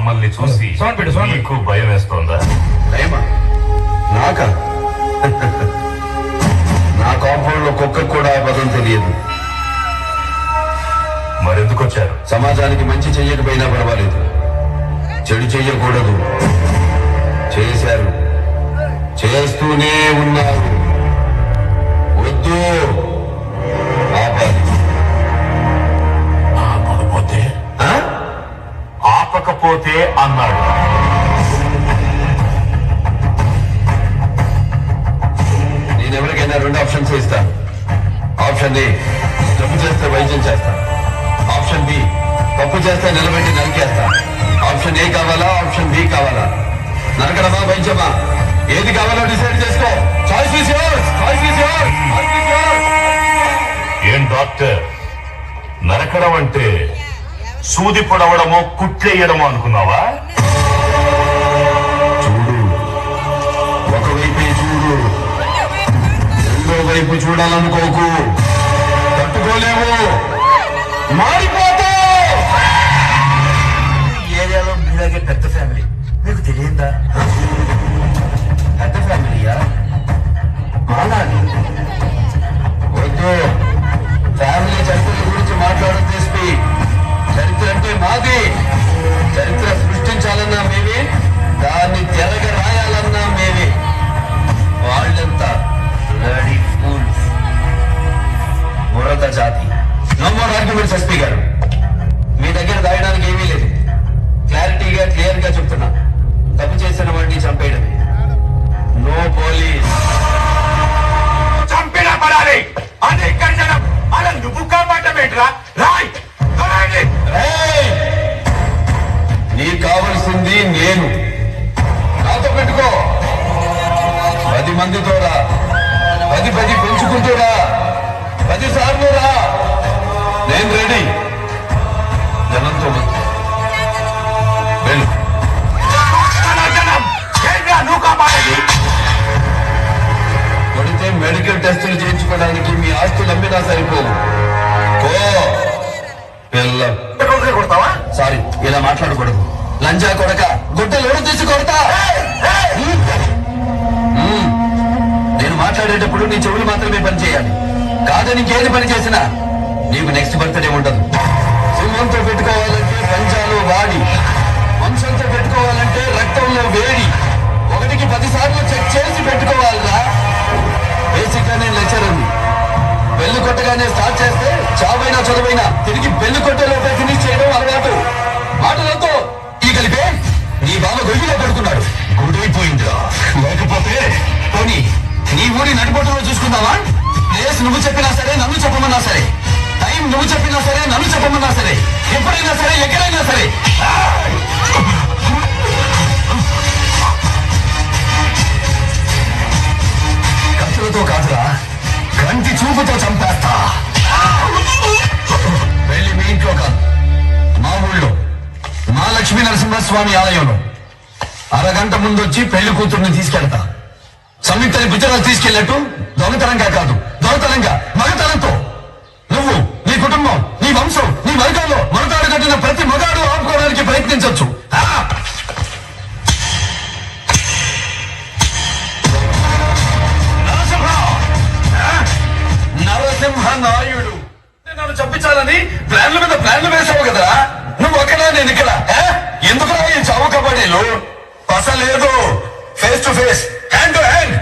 మమ్మల్ని చూసి నీకు భయం వేస్తోందా? భయమా? నాకా? నా కాంపౌండ్ లో కుక్క కూడా ఆ పదం తెలియదు. మరెందుకు వచ్చారు? సమాజానికి మంచి చెయ్యకపోయినా పర్వాలేదు, చెడు చెయ్యకూడదు. చేశారు, చేస్తూనే ఉన్నారు. వద్దు, ఆపాలి. ఆపకపోతే? ఆపకపోతే అన్నాడు. నేను ఎవరికైనా 2 ఆప్షన్స్ ఇస్తాను. ఆప్షన్ ఏ, జబ్బు చేస్తే వైద్యం చేస్తాను. ఆప్షన్ బి, తప్పు చేస్తే నిలబెట్టి నరికేస్తా. ఆప్షన్ ఏ కావాలా, ఆప్షన్ బి కావాలా? నరకడమా, వైద్యమా? ఏది కావాలో డిసైడ్ చేసుకో. Choice is yours, choice is yours, choice is yours. ఏం డాక్టర్, నరకడం అంటే సూది పొడవడమో కుట్లేయడమో అనుకున్నావా? చూడు, ఒకవైపే చూడు, రెండో వైపు చూడాలనుకోకు. తట్టుకోలేవు, మారిపోతావు. ఏరియాలో మీలాగే పెద్ద ఫ్యామిలీ, మీకు తెలియదా? పెద్ద ఫ్యామిలీయా? మాలాంటి వద్దు. ఫ్యామిలీ చరిత్ర గురించి మాట్లాడడం ఎస్పీ. చరిత్ర అంటే మాది. చరిత్ర సృష్టించాలన్నా మేమే, దాన్ని తెరగ రాయాలన్నా మేమే. వాళ్ళంతా రెడీ ఫూల్స్, బురద జాతి. నో మోర్ ఆర్గ్యుమెంట్స్ ఎస్పీ గారు. మీ దగ్గర దాయడానికి ఏమీ లేదు. క్లారిటీగా క్లియర్ గా చెప్తున్నా, తప్పు చేసిన వాడిని చంపేయడమే. No police. చంపినా పడాలి, అది ఇక్కడ జనం. అలా నువ్వు కాపాడమేంట్రా? రాయ్, నీకు కావలసింది నేను. నాతో పెట్టుకో. 10 మందితో రా, 10 పెంచుకుంటూ రా, 10 సార్లు రా. నేను రెడీ. జనంతో వెళ్ళు. నువ్వు కాపాడేది. కొడితే మెడికల్ టెస్టులు చేయించుకోవడానికి మీ ఆస్తులు అమ్మినా సరిపోవు. పిల్ల కొడతావా? సారీ, ఇలా మాట్లాడకూడదు. లంజా కొడక, గుడ్డలు తీసి కొడతా. నేను మాట్లాడేటప్పుడు నీ చెవులు మాత్రమే పని చేయాలి. కాదని ఇంకేది పని చేసినా నీకు నెక్స్ట్ బర్త్డే ఉండదు. సింహంతో పెట్టుకోవాలంటే పంచాలు వాడి, వంశంతో పెట్టుకోవాలంటే రక్తంలో వేడి. 1కి 10 సార్లు చెక్ చేసి పెట్టుకోవాలరా. బేసిక్ గా నేను లెక్చరర్ని. బెల్లు కొట్టగానే స్టార్ట్ చేస్తే చావైనా చదువైనా తిరిగి బెల్లు కొట్టేలోపే ఫినిష్ చేయడం అలవాటు. మాటలతో ఈ కలిపే నీ బావ గొయ్యిలో పడుకున్నాడు. గుడైపోయిందిరా. లేకపోతే పోనీ నీ ఊరి నడిపోటులో చూసుకుందావా? ప్లేస్ నువ్వు చెప్పినా సరే, నన్ను చెప్పమన్నా సరే, టైం నువ్వు చెప్పినా సరే, నన్ను చెప్పమన్నా సరే, ఎప్పుడైనా సరే, ఎక్కడైనా సరే. కత్తులతో కాదురా, కంటి చూపుతో చంపేస్తా. వెళ్ళి మీ ఇంట్లో కాదు, మా ఊళ్ళో మా లక్ష్మీ నరసింహస్వామి ఆలయంలో అరగంట ముందొచ్చి పెళ్లి కూతుర్ని తీసుకెళ్తా. సంయుక్తని గుజరాత్ తీసుకెళ్ళట్టు దొంగతనంగా కాదు, దొంగతనంగా మగతనంతో. నువ్వు, నీ కుటుంబం, నీ వంశం, నీ వర్గంలో మగతాడు కట్టిన ప్రతి మగాడు ఆపుకోవడానికి ప్రయత్నించవచ్చు. నరసింహ నాయుడు నన్ను చంపించాలని ప్లాన్ల మీద ప్లాన్లు వేసావు కదా. నువ్వు అక్కడ, నేను ఇక్కడ. ఎందుకు ఈ చావు కబడ్డీలు? అసలేదు. Face to face, hand to hand.